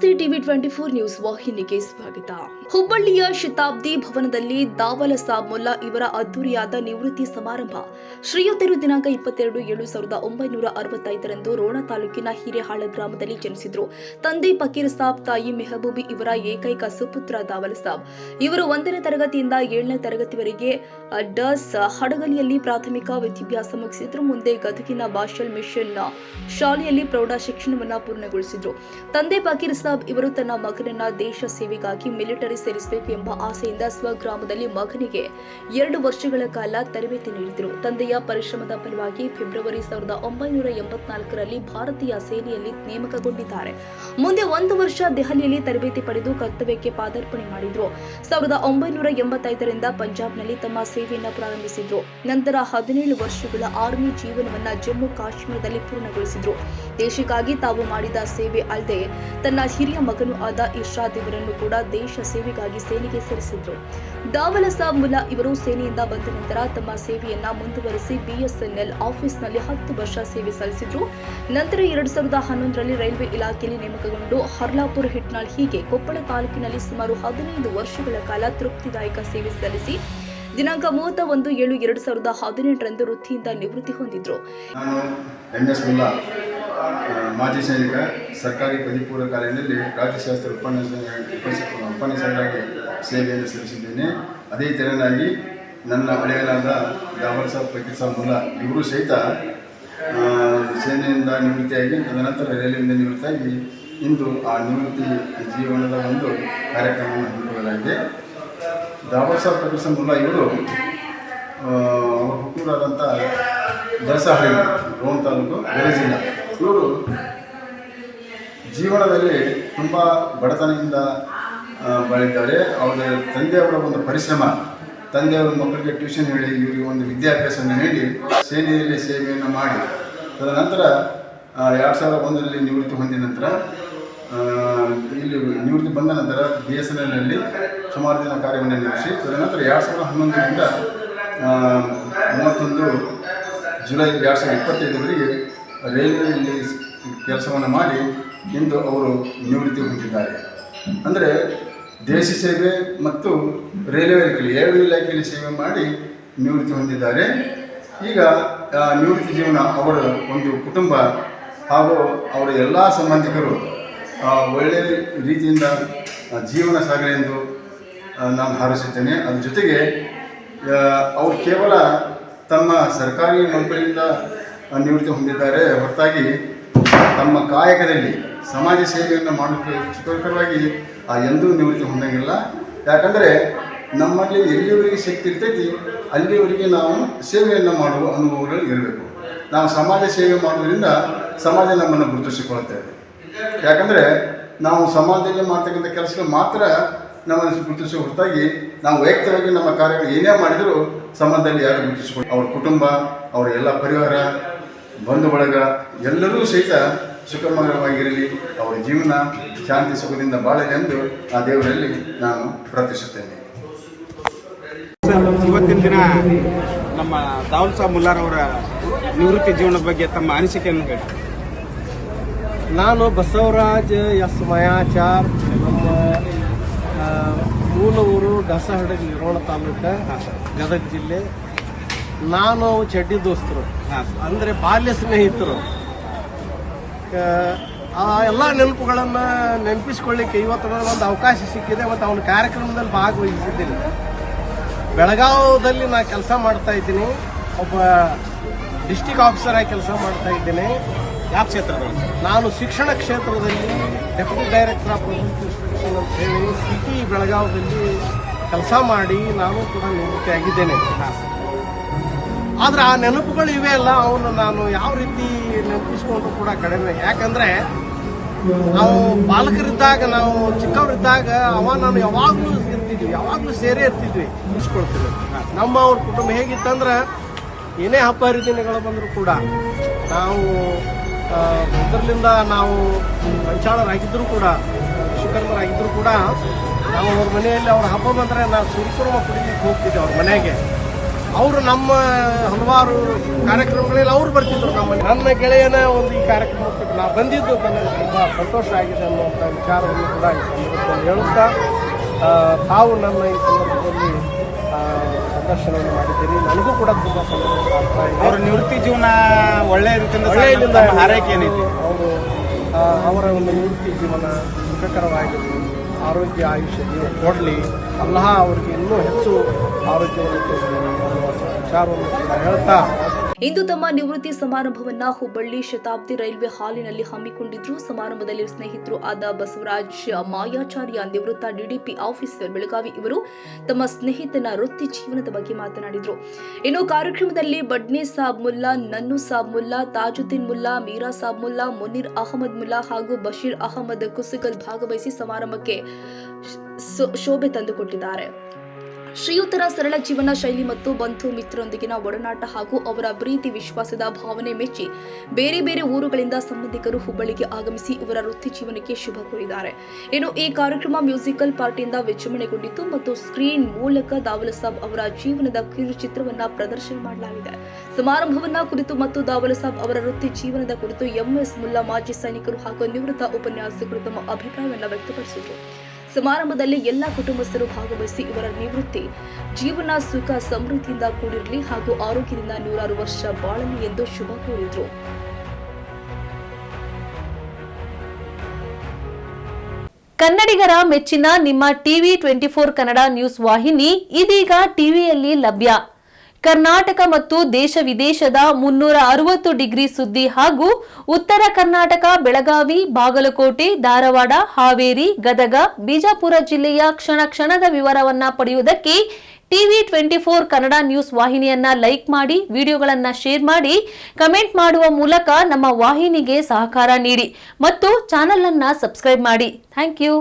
ನಮಸ್ತೆ TV 24 news ವಾಹಿನಿಗೆ ಸ್ವಾಗತ. ಹುಬ್ಬಳ್ಳಿಯ ಶತಾಬ್ದಿ ಭವನದಲ್ಲಿ ದಾವಲ ಸಾಬ್ ಮುಲ್ಲಾ ಇವರ ಅದ್ದೂರಿಯಾದ ನಿವೃತ್ತಿ ಸಮಾರಂಭ. ಶ್ರೀಯುತರು ದಿನಾಂಕ 22/7/1965 ರೋಣ ತಾಲೂಕಿನ ಹಿರೇಹಾಳ ಗ್ರಾಮದಲ್ಲಿ ಜನಿಸಿದರು. ತಂದೆ ಫಕೀರ್ ಸಾಬ್, ತಾಯಿ ಮೆಹಬೂಬಿ ಇವರ ಏಕೈಕ ಸುಪುತ್ರ ದಾವಲ ಸಾಬ್. ಇವರು 1ನೇ ತರಗತಿಯಿಂದ 7ನೇ ತರಗತಿವರೆಗೆ ಡಸ್ ಹಡಗಲಿಯಲ್ಲಿ ಪ್ರಾಥಮಿಕ ವಿದ್ಯಾಭ್ಯಾಸ ಮುಗಿಸಿದ್ರು. ಮುಂದೆ ಗದಗಿನ ಬಾಷಲ್ ಮಿಷನ್ ಶಾಲೆಯಲ್ಲಿ ಪ್ರೌಢ ಶಿಕ್ಷಣವನ್ನು ಪೂರ್ಣಗೊಳಿಸಿದ್ರು. ತಂದೆ ಫಕೀರ್ ಸಾಬ್ ಇವರು ತನ್ನ ಮಗನನ್ನ ದೇಶ ಸೇವೆಗಾಗಿ ಮಿಲಿಟರಿ ಸೇರಿಸಬೇಕು ಎಂಬ ಆಸೆಯಿಂದ ಸ್ವಗ್ರಾಮದಲ್ಲಿ ಮಗನಿಗೆ 2 ವರ್ಷಗಳ ಕಾಲ ತರಬೇತಿ ನೀಡಿದರು. ತಂದೆಯ ಪರಿಶ್ರಮದ ಫಲವಾಗಿ ಫೆಬ್ರವರಿ 1984ರಲ್ಲಿ ಭಾರತೀಯ ಸೇನೆಯಲ್ಲಿ ನೇಮಕಗೊಂಡಿದ್ದಾರೆ. ಮುಂದೆ 1 ವರ್ಷ ದೆಹಲಿಯಲ್ಲಿ ತರಬೇತಿ ಪಡೆದು ಕರ್ತವ್ಯಕ್ಕೆ ಪಾದಾರ್ಪಣೆ ಮಾಡಿದ್ರು. 1985ರಿಂದ ಪಂಜಾಬ್ನಲ್ಲಿ ತಮ್ಮ ಸೇವೆಯನ್ನು ಪ್ರಾರಂಭಿಸಿದ್ರು. ನಂತರ 17 ವರ್ಷಗಳ ಆರ್ಮಿ ಜೀವನವನ್ನ ಜಮ್ಮು ಕಾಶ್ಮೀರದಲ್ಲಿ ಪೂರ್ಣಗೊಳಿಸಿದ್ರು. ದೇಶಕ್ಕಾಗಿ ತಾವು ಮಾಡಿದ ಸೇವೆ ಅಲ್ಲದೆ ತನ್ನ ಹಿರಿಯ ಮಗನೂ ಆದ ಇರ್ಷಾದ್ ಇವರನ್ನು ಕೂಡ ದೇಶ ಸೇವೆಗಾಗಿ ಸೇನೆಗೆ ಸೇರಿಸಿದ್ರು. ದಾವಲ ಸಾಬ್ ಮುಲ್ಲಾ ಇವರು ಸೇನೆಯಿಂದ ಬಂದ ನಂತರ ತಮ್ಮ ಸೇವೆಯನ್ನ ಮುಂದುವರಿಸಿ BSNL ಆಫೀಸ್ನಲ್ಲಿ 10 ವರ್ಷ ಸೇವೆ ಸಲ್ಲಿಸಿದ್ರು. ನಂತರ 2011ರಲ್ಲಿ ರೈಲ್ವೆ ಇಲಾಖೆಯಲ್ಲಿ ನೇಮಕಗೊಂಡು ಹರ್ಲಾಪುರ, ಹಿಟ್ನಾಳ್ ಹೀಗೆ ಕೊಪ್ಪಳ ತಾಲೂಕಿನಲ್ಲಿ ಸುಮಾರು 15 ವರ್ಷಗಳ ಕಾಲ ತೃಪ್ತಿದಾಯಕ ಸೇವೆ ಸಲ್ಲಿಸಿ ದಿನಾಂಕ 31/7/2018ರಂದು ವೃತ್ತಿಯಿಂದ ನಿವೃತ್ತಿ ಹೊಂದಿದ್ರು. ಮಾಜಿ ಸೈನಿಕ, ಸರ್ಕಾರಿ ಪದವಿ ಪೂರ್ವ ಕಾಲೇಜಿನಲ್ಲಿ ರಾಜ್ಯಶಾಸ್ತ್ರ ಉಪನ್ಯಾಸಕರಾಗಿ ಸೇವೆಯನ್ನು ಸಲ್ಲಿಸಿದ್ದೇನೆ. ಅದೇ ತೆರನಾಗಿ ನನ್ನ ಹಳೆಯಲಾದ ದಾವಲ್ ಸಾಬ್, ಫಕೀರ್ ಸಾಬ್ ಮುಲ್ಲಾ ಇವರು ಸಹಿತ ಸೇನೆಯಿಂದ ನಿವೃತ್ತಿಯಾಗಿ ತದನಂತರ ರೈಲ್ವೆಯಿಂದ ನಿವೃತ್ತಿಯಾಗಿ ಇಂದು ಆ ನಿವೃತ್ತಿ ಜೀವನದ ಒಂದು ಕಾರ್ಯಕ್ರಮವನ್ನು ಹಮ್ಮಿಕೊಳ್ಳಲಾಗಿದೆ. ದಾವಲ್ ಸಾಬ್, ಫಕೀರ್ ಸಾಬ್ ಮುಲ್ಲಾ ಇವರು ಹುಟ್ಟೂರಾದಂಥ ದಸಹಳ್ಳಿ, ರೋಣ ತಾಲೂಕು, ಗದಗ ಜಿಲ್ಲಾ. ಇವರು ಜೀವನದಲ್ಲಿ ತುಂಬ ಬಡತನದಿಂದ ಬಾಳಿದ್ದಾರೆ. ಅವರ ತಂದೆಯವರ ಒಂದು ಪರಿಶ್ರಮ, ತಂದೆಯವರ ಮಕ್ಕಳಿಗೆ ಟ್ಯೂಷನ್ ಹೇಳಿ ಇವರಿಗೆ ಒಂದು ವಿದ್ಯಾಭ್ಯಾಸವನ್ನು ನೀಡಿ ಸೇನೆಯಲ್ಲಿ ಸೇವೆಯನ್ನು ಮಾಡಿ ತದನಂತರ 2001ರಲ್ಲಿ ನಿವೃತ್ತಿ ಹೊಂದಿದ ನಂತರ ಇಲ್ಲಿ ನಿವೃತ್ತಿ ಬಂದ ನಂತರ BSNLನಲ್ಲಿ ಸುಮಾರು ದಿನ ಕಾರ್ಯವನ್ನು ನಿರ್ವಹಿಸಿ ತದನಂತರ 2011ರಿಂದ 31 ಜುಲೈ 2025ವರೆಗೆ ರೈಲ್ವೆಯಲ್ಲಿ ಕೆಲಸವನ್ನು ಮಾಡಿ ಇಂದು ಅವರು ನಿವೃತ್ತಿ ಹೊಂದಿದ್ದಾರೆ. ಅಂದರೆ ದೇಶ ಸೇವೆ ಮತ್ತು ರೈಲ್ವೆ ಇಲಾಖೆಯಲ್ಲಿ 2 ಇಲಾಖೆಯಲ್ಲಿ ಸೇವೆ ಮಾಡಿ ನಿವೃತ್ತಿ ಹೊಂದಿದ್ದಾರೆ. ಈಗ ನಿವೃತ್ತಿ ಜೀವನ ಅವರ ಒಂದು ಕುಟುಂಬ ಹಾಗೂ ಅವರ ಎಲ್ಲ ಸಂಬಂಧಿಕರು ಒಳ್ಳೆಯ ರೀತಿಯಿಂದ ಜೀವನ ಸಾಗಲಿ ಎಂದು ನಾನು ಹಾರೈಸುತ್ತೇನೆ. ಅದ್ರ ಜೊತೆಗೆ ಅವರು ಕೇವಲ ತಮ್ಮ ಸರ್ಕಾರಿ ನೌಕರಿಯಿಂದ ನಿವೃತ್ತಿ ಹೊಂದಿದ್ದಾರೆ ಹೊರತಾಗಿ ತಮ್ಮ ಕಾಯಕದಲ್ಲಿ ಸಮಾಜ ಸೇವೆಯನ್ನು ಮಾಡೋಕ್ಕೆ ಸುಖಕರವಾಗಿ ಎಂದೂ ನಿವೃತ್ತಿ ಹೊಂದಂಗಿಲ್ಲ. ಯಾಕಂದರೆ ನಮ್ಮಲ್ಲಿ ಎಲ್ಲಿವರೆಗೆ ಶಕ್ತಿ ಇರ್ತೈತಿ ಅಲ್ಲಿವರೆಗೆ ನಾವು ಸೇವೆಯನ್ನು ಮಾಡುವ ಅನುಭವಗಳು ಇರಬೇಕು. ನಾವು ಸಮಾಜ ಸೇವೆ ಮಾಡೋದ್ರಿಂದ ಸಮಾಜ ನಮ್ಮನ್ನು ಗುರುತಿಸಿಕೊಳ್ಳುತ್ತೇವೆ. ಯಾಕಂದರೆ ನಾವು ಸಮಾಜದಲ್ಲಿ ಮಾಡ್ತಕ್ಕಂಥ ಕೆಲಸಗಳು ಮಾತ್ರ ನಮ್ಮನ್ನು ಗುರುತಿಸುವ ಹೊರತಾಗಿ ನಾವು ವೈಯಕ್ತಿಕವಾಗಿ ನಮ್ಮ ಕಾರ್ಯಗಳು ಏನೇ ಮಾಡಿದರೂ ಸಮಾಜದಲ್ಲಿ ಯಾರು ಗುರುತಿಸಿಕೊಳ್ಳಿ, ಅವರ ಕುಟುಂಬ, ಅವರ ಎಲ್ಲ ಪರಿವಾರ, ಬಂಧು ಬಳಗ ಎಲ್ಲರೂ ಸಹಿತ ಸುಖಮಯವಾಗಿರಲಿ, ಅವರ ಜೀವನ ಶಾಂತಿ ಸುಖದಿಂದ ಬಾಳಲಿ ಎಂದು ಆ ದೇವರಲ್ಲಿ ನಾನು ಪ್ರಾರ್ಥಿಸುತ್ತೇನೆ. ಇವತ್ತಿನ ದಿನ ನಮ್ಮ ದಾವಲ್ ಸಾಬ್ ಮುಲ್ಲಾರವರ ನಿವೃತ್ತಿ ಜೀವನದ ಬಗ್ಗೆ ತಮ್ಮ ಅನಿಸಿಕೆಯನ್ನು ಹೇಳಿ. ನಾನು ಬಸವರಾಜ್ ಎಸ್ ಮಯಾಚಾರ್, ನಮ್ಮ ಮೂಲ ಊರು ಡಸಹಡಗಿ, ರೋಣ ತಾಲೂಕು, ಗದಗ ಜಿಲ್ಲೆ. ನಾನು ಚಡ್ಡಿ ದೋಸ್ತರು, ಅಂದರೆ ಬಾಲ್ಯ ಸ್ನೇಹಿತರು. ಆ ಎಲ್ಲ ನೆನಪುಗಳನ್ನು ನೆನಪಿಸ್ಕೊಳ್ಳಿಕ್ಕೆ ಇವತ್ತು ಒಂದು ಅವಕಾಶ ಸಿಕ್ಕಿದೆ ಮತ್ತು ಅವನ ಕಾರ್ಯಕ್ರಮದಲ್ಲಿ ಭಾಗವಹಿಸಿದ್ದೀನಿ. ಬೆಳಗಾವದಲ್ಲಿ ನಾನು ಕೆಲಸ ಮಾಡ್ತಾ ಇದ್ದೀನಿ, ಒಬ್ಬ ಡಿಸ್ಟಿಕ್ ಆಫೀಸರ್ ಆಗಿ ಕೆಲಸ ಮಾಡ್ತಾ ಇದ್ದೀನಿ. ಯಾವ ಕ್ಷೇತ್ರದಲ್ಲಿ? ನಾನು ಶಿಕ್ಷಣ ಕ್ಷೇತ್ರದಲ್ಲಿ ಡೆಪ್ಯೂಟಿ ಡೈರೆಕ್ಟರ್ ಆಫ್ ಇನ್ಸ್ಟಿಟ್ಯೂಷನ್ ಅಂತ ಹೇಳಿ ಸಿಟಿ ಬೆಳಗಾವದಲ್ಲಿ ಕೆಲಸ ಮಾಡಿ ನಾನು ಕೂಡ ನಿವೃತ್ತಿಯಾಗಿದ್ದೇನೆ. ಆದರೆ ಆ ನೆನಪುಗಳು ಇವೆ ಅಲ್ಲ, ಅವನು ನಾನು ಯಾವ ರೀತಿ ನೆನಪಿಸ್ಕೊಂಡು ಕೂಡ ಕಡಿಮೆ. ಯಾಕಂದರೆ ನಾವು ಬಾಲಕರಿದ್ದಾಗ, ನಾವು ಚಿಕ್ಕವರಿದ್ದಾಗ ನಾನು ಯಾವಾಗಲೂ ಇರ್ತಿದ್ವಿ, ಯಾವಾಗಲೂ ಸೇರೇ ಇರ್ತಿದ್ವಿ, ನೆನೆಸ್ಕೊಳ್ತೀವಿ. ನಮ್ಮ ಅವ್ರ ಕುಟುಂಬ ಹೇಗಿತ್ತಂದ್ರೆ ಏನೇ ಹಬ್ಬ ಹರಿದಿನಗಳು ಬಂದರೂ ಕೂಡ ನಾವು ಇದರಲ್ಲಿಂದ ನಾವು ಪಂಚಾಳರಾಗಿದ್ದರೂ ಕೂಡ, ವಿಶ್ವಕರ್ಮರಾಗಿದ್ದರೂ ಕೂಡ ನಾವು ಅವ್ರ ಮನೆಯಲ್ಲಿ ಅವ್ರ ಹಬ್ಬ ಬಂದರೆ ನಾವು ಸುರ್ಕುರ್ಮ ಕುಡಿಲಿಕ್ಕೆ ಹೋಗ್ತಿದ್ದೆ ಅವ್ರ ಮನೆಗೆ. ಅವರು ನಮ್ಮ ಹಲವಾರು ಕಾರ್ಯಕ್ರಮಗಳಲ್ಲಿ ಅವರು ಬರ್ತಿದ್ರು ನಮ್ಮಲ್ಲಿ. ನನ್ನ ಗೆಳೆಯನ ಒಂದು ಈ ಕಾರ್ಯಕ್ರಮಕ್ಕೆ ನಾ ಬಂದಿದ್ದು ನನಗೆ ತುಂಬ ಸಂತೋಷ ಆಗಿದೆ ಅನ್ನುವಂಥ ವಿಚಾರವನ್ನು ಕೂಡ ಈ ಸಂದರ್ಭದಲ್ಲಿ ಹೇಳುತ್ತಾ, ತಾವು ನನ್ನ ಈ ಸಂದರ್ಭದಲ್ಲಿ ಸಂದರ್ಶನವನ್ನು ಮಾಡಿದ್ದೀರಿ. ನನಗೂ ಕೂಡ ತುಂಬ ಸಂತೋಷ ಆಗ್ತಾ ಇದೆ. ಅವರ ನಿವೃತ್ತಿ ಜೀವನ ಒಳ್ಳೆಯದಿಂದ ಹಾರೈಕೆ ಏನೈತಿ? ಅವರು ಅವರ ಒಂದು ನಿವೃತ್ತಿ ಜೀವನ ಸುಖಕರವಾಗಿರಲಿ, ಆರೋಗ್ಯ ಆಯುಷ್ಯ ಕೊಡಲಿ, ಅಲ್ಲಾಹ ಅವರಿಗೆ ಇನ್ನೂ ಹೆಚ್ಚು ಆರೋಗ್ಯವನ್ನು ಕೊಡಲಿ ಅನ್ನುವ ವಿಚಾರವನ್ನು ಕೂಡ ಹೇಳ್ತಾ, ಇಂದು ತಮ್ಮ ನಿವೃತ್ತಿ ಸಮಾರಂಭವನ್ನ ಹುಬ್ಬಳ್ಳಿ ಶತಾಬ್ದಿ ರೈಲ್ವೆ ಹಾಲಿನಲ್ಲಿ ಹಮ್ಮಿಕೊಂಡಿದ್ರು. ಸಮಾರಂಭದಲ್ಲಿ ಸ್ನೇಹಿತರು ಆದ ಬಸವರಾಜ್ ಮಾಯಾಚಾರ್ಯ, ನಿವೃತ್ತ ಡಿಡಿಪಿ ಆಫೀಸರ್ ಬೆಳಗಾವಿ ಇವರು ತಮ್ಮ ಸ್ನೇಹಿತನ ವೃತ್ತಿ ಜೀವನದ ಬಗ್ಗೆ ಮಾತನಾಡಿದ್ರು. ಇನ್ನು ಕಾರ್ಯಕ್ರಮದಲ್ಲಿ ಬಡ್ನೆ ಸಾಬ್ ಮುಲ್ಲಾ, ನನ್ನು ಸಾಬ್ ಮುಲ್ಲಾ, ತಾಜುದ್ದೀನ್ ಮುಲ್ಲಾ, ಮೀರಾ ಸಾಬ್ ಮುಲ್ಲಾ, ಮುನೀರ್ ಅಹಮದ್ ಮುಲ್ಲಾ ಹಾಗೂ ಬಶೀರ್ ಅಹಮದ್ ಕುಸುಗಲ್ ಭಾಗವಹಿಸಿ ಸಮಾರಂಭಕ್ಕೆ ಶೋಭೆ ತಂದುಕೊಟ್ಟಿದ್ದಾರೆ. ಶ್ರೀಯುತರ ಸರಳ ಜೀವನ ಶೈಲಿ ಮತ್ತು ಬಂಧು ಮಿತ್ರರೊಂದಿಗಿನ ಒಡನಾಟ ಹಾಗೂ ಅವರ ಪ್ರೀತಿ ವಿಶ್ವಾಸದ ಭಾವನೆ ಮೆಚ್ಚಿ ಬೇರೆ ಬೇರೆ ಊರುಗಳಿಂದ ಸಂಬಂಧಿಕರು ಹುಬ್ಬಳ್ಳಿಗೆ ಆಗಮಿಸಿ ಇವರ ವೃತ್ತಿ ಜೀವನಕ್ಕೆ ಶುಭ ಕೋರಿದ್ದಾರೆ. ಇನ್ನು ಈ ಕಾರ್ಯಕ್ರಮ ಮ್ಯೂಸಿಕಲ್ ಪಾರ್ಟಿಯಿಂದ ವಿಜೃಂಭಣೆಗೊಂಡಿತ್ತು ಮತ್ತು ಸ್ಕ್ರೀನ್ ಮೂಲಕ ದಾವಲ ಸಾಬ್ ಅವರ ಜೀವನದ ಕಿರುಚಿತ್ರವನ್ನ ಪ್ರದರ್ಶನ ಮಾಡಲಾಗಿದೆ. ಸಮಾರಂಭವನ್ನ ಕುರಿತು ಮತ್ತು ದಾವಲ ಸಾಬ್ ಅವರ ವೃತ್ತಿ ಜೀವನದ ಕುರಿತು ಎಂಎಸ್ ಮುಲ್ಲಾ, ಮಾಜಿ ಸೈನಿಕರು ಹಾಗೂ ನಿವೃತ್ತ ಉಪನ್ಯಾಸಕರು ತಮ್ಮ ಅಭಿಪ್ರಾಯವನ್ನು ವ್ಯಕ್ತಪಡಿಸಿದರು. ಸಮಾರಂಭದಲ್ಲಿ ಎಲ್ಲ ಕುಟುಂಬಸ್ಥರು ಭಾಗವಹಿಸಿ ಇವರ ನಿವೃತ್ತಿ ಜೀವನ ಸುಖ ಸಮೃದ್ಧಿಯಿಂದ ಕೂಡಿರಲಿ ಹಾಗೂ ಆರೋಗ್ಯದಿಂದ 100 ವರ್ಷ ಬಾಳಲಿ ಎಂದು ಶುಭ ಕೋರಿದರು. ಕನ್ನಡಿಗರ ಮೆಚ್ಚಿನ ನಿಮ್ಮ ಟಿವಿ 24 ಕನ್ನಡ ನ್ಯೂಸ್ ವಾಹಿನಿ ಇದೀಗ ಟಿವಿಯಲ್ಲಿ ಲಭ್ಯ. ಕರ್ನಾಟಕ ಮತ್ತು ದೇಶ ವಿದೇಶದ 360 ಡಿಗ್ರಿ ಸುದ್ದಿ ಹಾಗೂ ಉತ್ತರ ಕರ್ನಾಟಕ, ಬೆಳಗಾವಿ, ಬಾಗಲಕೋಟೆ, ಧಾರವಾಡ, ಹಾವೇರಿ, ಗದಗ, ಬಿಜಾಪುರ ಜಿಲ್ಲೆಯ ಕ್ಷಣ ಕ್ಷಣದ ವಿವರವನ್ನ ಪಡೆಯುವುದಕ್ಕೆ ಟಿವಿ 24 ಕನ್ನಡ ನ್ಯೂಸ್ ವಾಹಿನಿಯನ್ನ ಲೈಕ್ ಮಾಡಿ, ವಿಡಿಯೋಗಳನ್ನ ಶೇರ್ ಮಾಡಿ, ಕಮೆಂಟ್ ಮಾಡುವ ಮೂಲಕ ನಮ್ಮ ವಾಹಿನಿಗೆ ಸಹಕಾರ ನೀಡಿ ಮತ್ತು ಚಾನೆಲ್ ಅನ್ನ ಸಬ್ಸ್ಕ್ರೈಬ್ ಮಾಡಿ. Thank you.